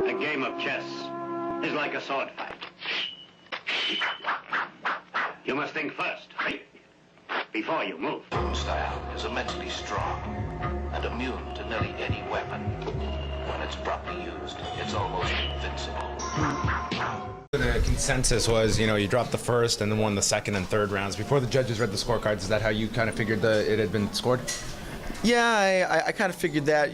A game of chess is like a sword fight. You must think first, before you move. Style is immensely strong and immune to nearly any weapon. When it's properly used, it's almost invincible. The consensus was, you dropped the first and then won the second and third rounds. Before the judges read the scorecards, is that how you kind of figured it had been scored? Yeah, I kind of figured that.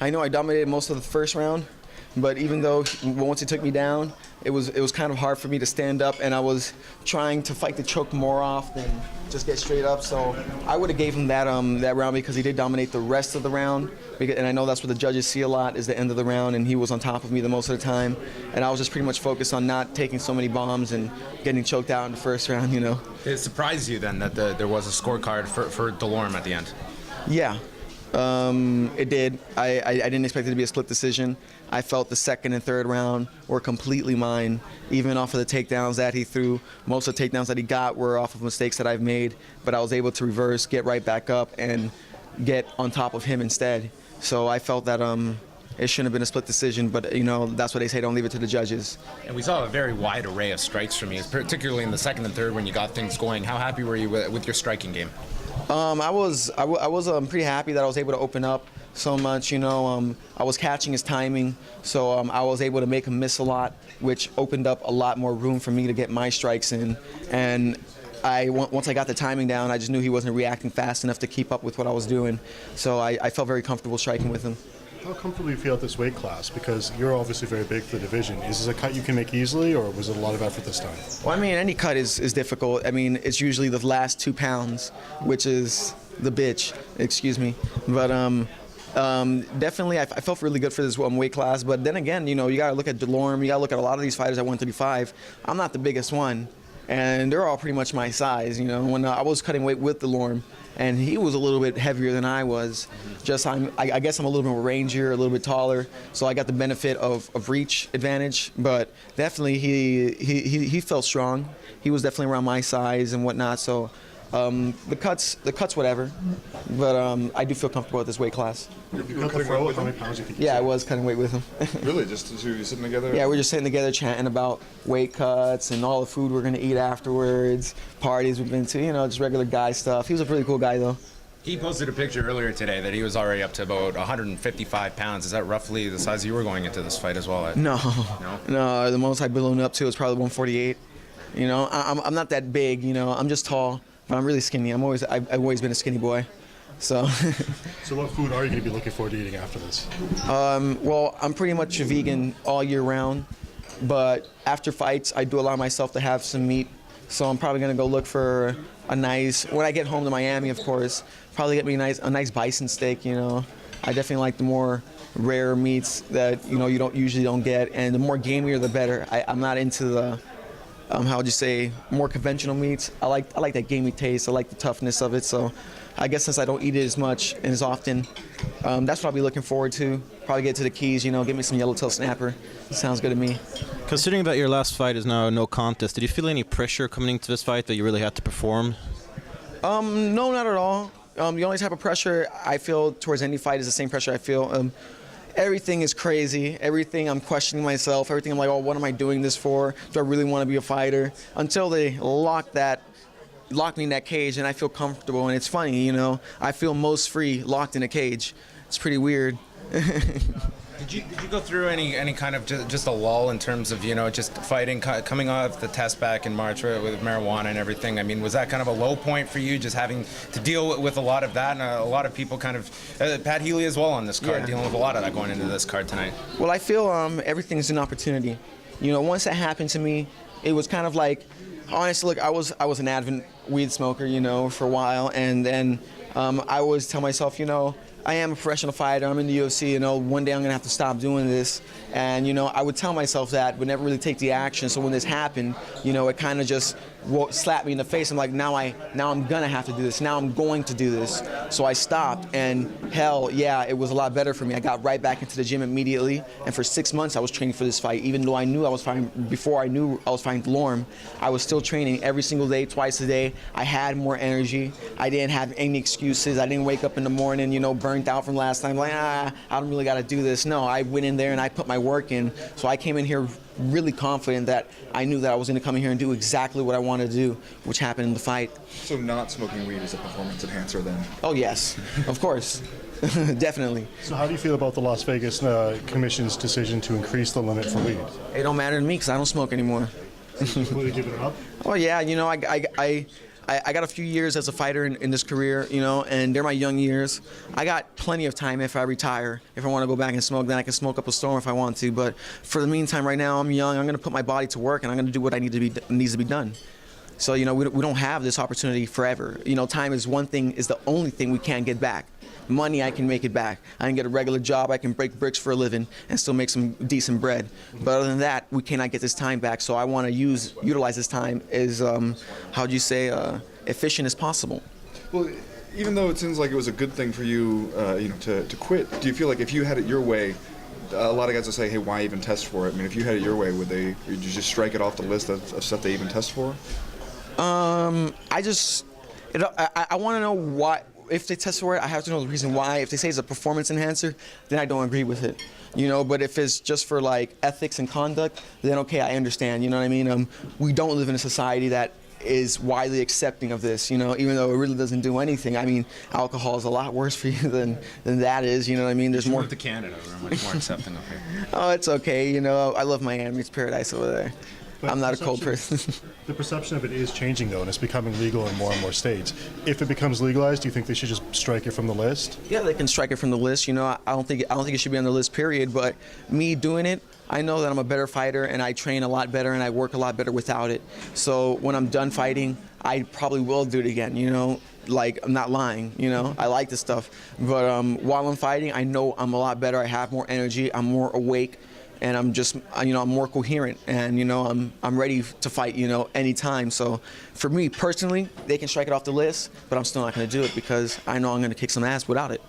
I know I dominated most of the first round, but even though once he took me down, it was kind of hard for me to stand up, and I was trying to fight the choke more off than just get straight up. So I would have gave him that round because he did dominate the rest of the round, and I know that's what the judges see a lot is the end of the round, and he was on top of me the most of the time, and I was just pretty much focused on not taking so many bombs and getting choked out in the first round. It surprised you then that there was a scorecard for Delorme at the end? Yeah. It did. I didn't expect it to be a split decision. I felt the second and third round were completely mine, even off of the takedowns that he threw. Most of the takedowns that he got were off of mistakes that I've made, but I was able to reverse, get right back up, and get on top of him instead. So I felt that it shouldn't have been a split decision, but that's what they say, don't leave it to the judges. And we saw a very wide array of strikes from you, particularly in the second and third when you got things going. How happy were you with your striking game? I was pretty happy that I was able to open up so much. I was catching his timing, so I was able to make him miss a lot, which opened up a lot more room for me to get my strikes in. And once I got the timing down, I just knew he wasn't reacting fast enough to keep up with what I was doing. So I felt very comfortable striking with him. How comfortable do you feel at this weight class? Because you're obviously very big for the division. Is this a cut you can make easily, or was it a lot of effort this time? Well, any cut is difficult. It's usually the last 2 pounds, which is the bitch, excuse me. But definitely I felt really good for this weight class. But then again, you got to look at Delorme. You got to look at a lot of these fighters at 135. I'm not the biggest one, and they're all pretty much my size. When I was cutting weight with Delorme, and he was a little bit heavier than I was. I guess I'm a little bit more rangier, a little bit taller, so I got the benefit of reach advantage. But definitely he felt strong. He was definitely around my size and whatnot. So the cuts, whatever. But I do feel comfortable at this weight class. You cut the pro with how many pounds you think? Yeah, I was cutting weight with him. Really? Just you sitting together? Yeah, we're just sitting together chatting about weight cuts and all the food we're gonna eat afterwards, parties we've been to, just regular guy stuff. He was a pretty cool guy though. He posted a picture earlier today that he was already up to about 155 pounds. Is that roughly the size you were going into this fight as well? No. The most I ballooned up to was probably 148. I'm not that big. I'm just tall, but I'm really skinny. I've always been a skinny boy. So. So what food are you going to be looking forward to eating after this? Well, I'm pretty much a vegan all year round, but after fights, I do allow myself to have some meat. So I'm probably going to go look for when I get home to Miami, of course, probably get me a nice bison steak. I definitely like the more rare meats that you usually don't get, and the more gamier the better. I'm not into the how would you say, more conventional meats. I like that gamey taste. I like the toughness of it. So I guess since I don't eat it as much and as often, that's what I'll be looking forward to. Probably get to the Keys, get me some yellowtail snapper. Sounds good to me. Considering that your last fight is now no contest, did you feel any pressure coming into this fight that you really had to perform? No, not at all. The only type of pressure I feel towards any fight is the same pressure I feel. Everything is crazy. Everything I'm questioning myself. Everything I'm like, oh, what am I doing this for? Do I really want to be a fighter? Until they lock me in that cage and I feel comfortable. And it's funny, I feel most free locked in a cage. It's pretty weird. Did you go through any kind of just a lull in terms of just fighting, coming off the test back in March with marijuana and everything? I mean, was that kind of a low point for you, just having to deal with a lot of that, and a lot of people kind of Pat Healy as well on this card, dealing with a lot of that going into this card tonight? Well, I feel everything's an opportunity. Once that happened to me, it was kind of like, honestly, look, I was an avid weed smoker, for a while, and then I always tell myself, I am a professional fighter. I'm in the UFC. One day I'm gonna have to stop doing this. And I would tell myself that, but never really take the action. So when this happened, it kind of just slapped me in the face. I'm like, now I'm gonna have to do this. Now I'm going to do this. So I stopped, and hell yeah, it was a lot better for me. I got right back into the gym immediately, and for 6 months I was training for this fight. Even though I knew I was fighting, before I knew I was fighting Lorm, I was still training every single day, twice a day. I had more energy. I didn't have any excuses. I didn't wake up in the morning, you know, burnt out from last time, like, I don't really gotta do this. No, I went in there and I put my work in. So I came in here really confident that I knew that I was going to come in here and do exactly what I wanted to do, which happened in the fight. So not smoking weed is a performance enhancer then? Oh yes, of course. Definitely. So how do you feel about the Las Vegas Commission's decision to increase the limit for weed? It don't matter to me because I don't smoke anymore. Completely giving it up? Oh yeah, you know, I got a few years as a fighter in this career, you know, and they're my young years. I got plenty of time if I retire. If I want to go back and smoke, then I can smoke up a storm if I want to. But for the meantime, right now, I'm young. I'm going to put my body to work, and I'm going to do what needs to be done. So, you know, we don't have this opportunity forever. You know, time is the only thing we can't get back. Money, I can make it back. I can get a regular job. I can break bricks for a living and still make some decent bread. But other than that, we cannot get this time back. So I want to utilize this time as, efficient as possible. Well, even though it seems like it was a good thing for you, to quit, do you feel like if you had it your way, a lot of guys will say, hey, why even test for it? I mean, if you had it your way, would you just strike it off the list of stuff they even test for? I want to know why. If they test for it, I have to know the reason why. If they say it's a performance enhancer, then I don't agree with it. You know, but if it's just for like ethics and conduct, then okay, I understand. You know what I mean? We don't live in a society that is widely accepting of this, you know, even though it really doesn't do anything. I mean, alcohol is a lot worse for you than that is, you know what I mean? There's more. Move to Canada, we're much more accepting of it. Oh, it's okay, you know, I love Miami, it's paradise over there. But I'm not a cold person. The perception of it is changing, though, and it's becoming legal in more and more states. If it becomes legalized, do you think they should just strike it from the list? Yeah, they can strike it from the list. You know, I don't think it should be on the list, period. But me doing it, I know that I'm a better fighter, and I train a lot better, and I work a lot better without it. So when I'm done fighting, I probably will do it again. You know, like, I'm not lying. You know, I like this stuff. But while I'm fighting, I know I'm a lot better. I have more energy. I'm more awake. And I'm just, you know, I'm more coherent, and you know, I'm ready to fight, you know, anytime. So, for me personally, they can strike it off the list, but I'm still not going to do it because I know I'm going to kick some ass without it.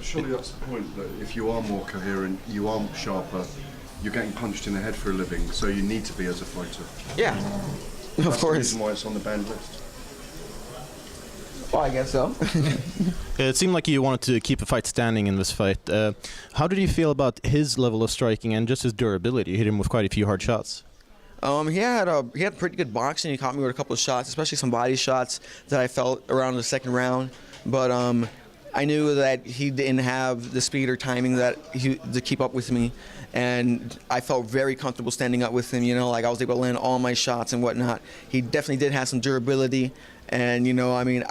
Surely that's the point, that if you are more coherent, you are sharper, you're getting punched in the head for a living, so you need to be as a fighter. Yeah, of course. That's the reason why it's on the banned list. Well, I guess so. It seemed like you wanted to keep a fight standing in this fight. How did you feel about his level of striking and just his durability? You hit him with quite a few hard shots. He had pretty good boxing. He caught me with a couple of shots, especially some body shots that I felt around the second round. But I knew that he didn't have the speed or timing to keep up with me. And I felt very comfortable standing up with him, you know, like I was able to land all my shots and whatnot. He definitely did have some durability. And, you know, I mean,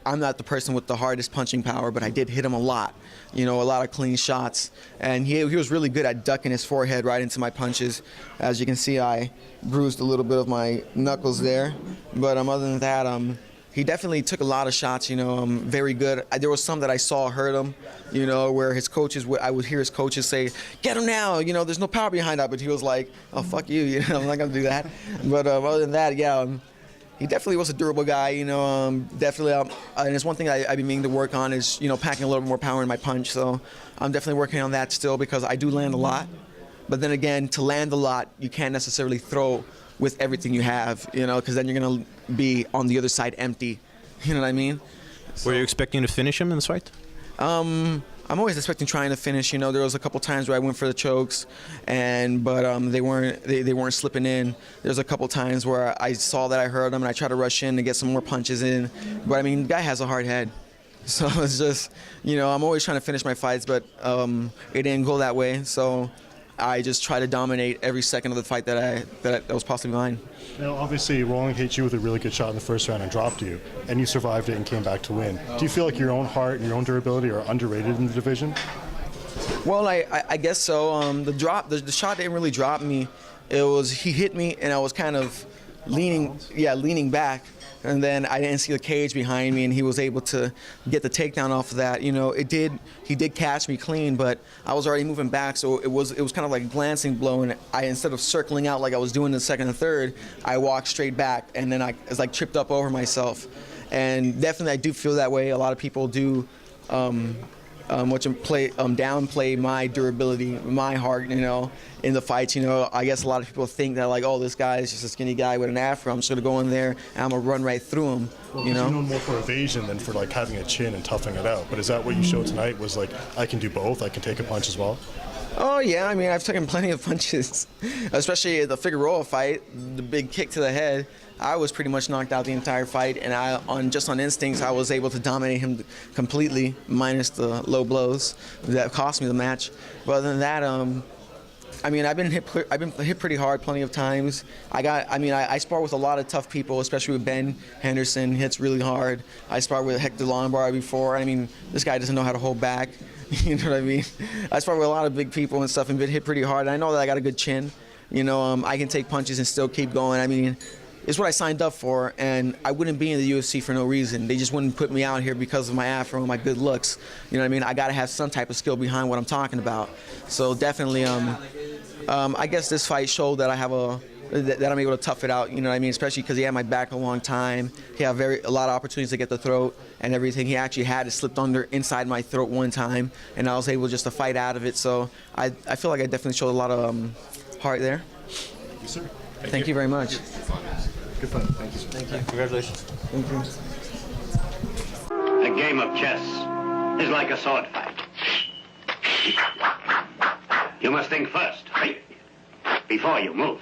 I'm not the person with the hardest punching power, but I did hit him a lot, you know, a lot of clean shots. And he was really good at ducking his forehead right into my punches. As you can see, I bruised a little bit of my knuckles there. But other than that, he definitely took a lot of shots, you know, very good. There was some that I saw hurt him, you know, where his coaches, I would hear his coaches say, get him now, you know, there's no power behind that. But he was like, oh, fuck you, you know, I'm not going to do that. But other than that, yeah, he definitely was a durable guy, you know, definitely. And it's one thing I've been meaning to work on is, you know, packing a little more power in my punch. So I'm definitely working on that still because I do land a lot. But then again, to land a lot, you can't necessarily throw with everything you have, you know, because then you're going to be on the other side empty. You know what I mean? So, were you expecting to finish him in this fight? I'm always expecting trying to finish. You know, there was a couple times where I went for the chokes, but they weren't slipping in. There's a couple times where I saw that I heard them and I tried to rush in to get some more punches in. But I mean, the guy has a hard head, so it's just, you know, I'm always trying to finish my fights, but it didn't go that way. So I just try to dominate every second of the fight that was possibly mine. Now, obviously, Rolling hit you with a really good shot in the first round and dropped you, and you survived it and came back to win. Do you feel like your own heart and your own durability are underrated in the division? Well, I guess so. The shot didn't really drop me. He hit me, and I was kind of leaning back, and then I didn't see the cage behind me, and he was able to get the takedown off of that. You know, he did catch me clean, but I was already moving back, so it was kind of like a glancing blow, and instead of circling out like I was doing in the second and third, I walked straight back, and then I was like tripped up over myself. And definitely I do feel that way. A lot of people do downplay my durability, my heart, you know, in the fights. You know, I guess a lot of people think that like, oh, this guy is just a skinny guy with an afro. I'm just gonna go in there and I'm gonna run right through him. Well, you know, you're known more for evasion than for like having a chin and toughing it out. But is that what you showed tonight? Was like, I can do both. I can take a punch as well. Oh yeah, I mean I've taken plenty of punches, especially at the Figueroa fight, the big kick to the head. I was pretty much knocked out the entire fight, and just on instincts, I was able to dominate him completely, minus the low blows that cost me the match. But other than that, I mean, I've been hit pretty hard plenty of times. I spar with a lot of tough people, especially with Ben Henderson. He hits really hard. I sparred with Hector Lombard before. I mean, this guy doesn't know how to hold back. You know what I mean? I spar with a lot of big people and stuff and been hit pretty hard. I know that I got a good chin. You know, I can take punches and still keep going. I mean, it's what I signed up for, and I wouldn't be in the UFC for no reason. They just wouldn't put me out here because of my afro and my good looks. You know what I mean? I got to have some type of skill behind what I'm talking about. So definitely, I guess this fight showed that I have that I'm able to tough it out. You know what I mean? Especially because he had my back a long time. He had a lot of opportunities to get the throat and everything. He actually had it slipped under inside my throat one time, and I was able just to fight out of it. So I feel like I definitely showed a lot of heart there. Yes, sir. Thank you very much. Good fun. Thank you, sir. Thank you. Congratulations. Thank you. A game of chess is like a sword fight. You must think first, before you move.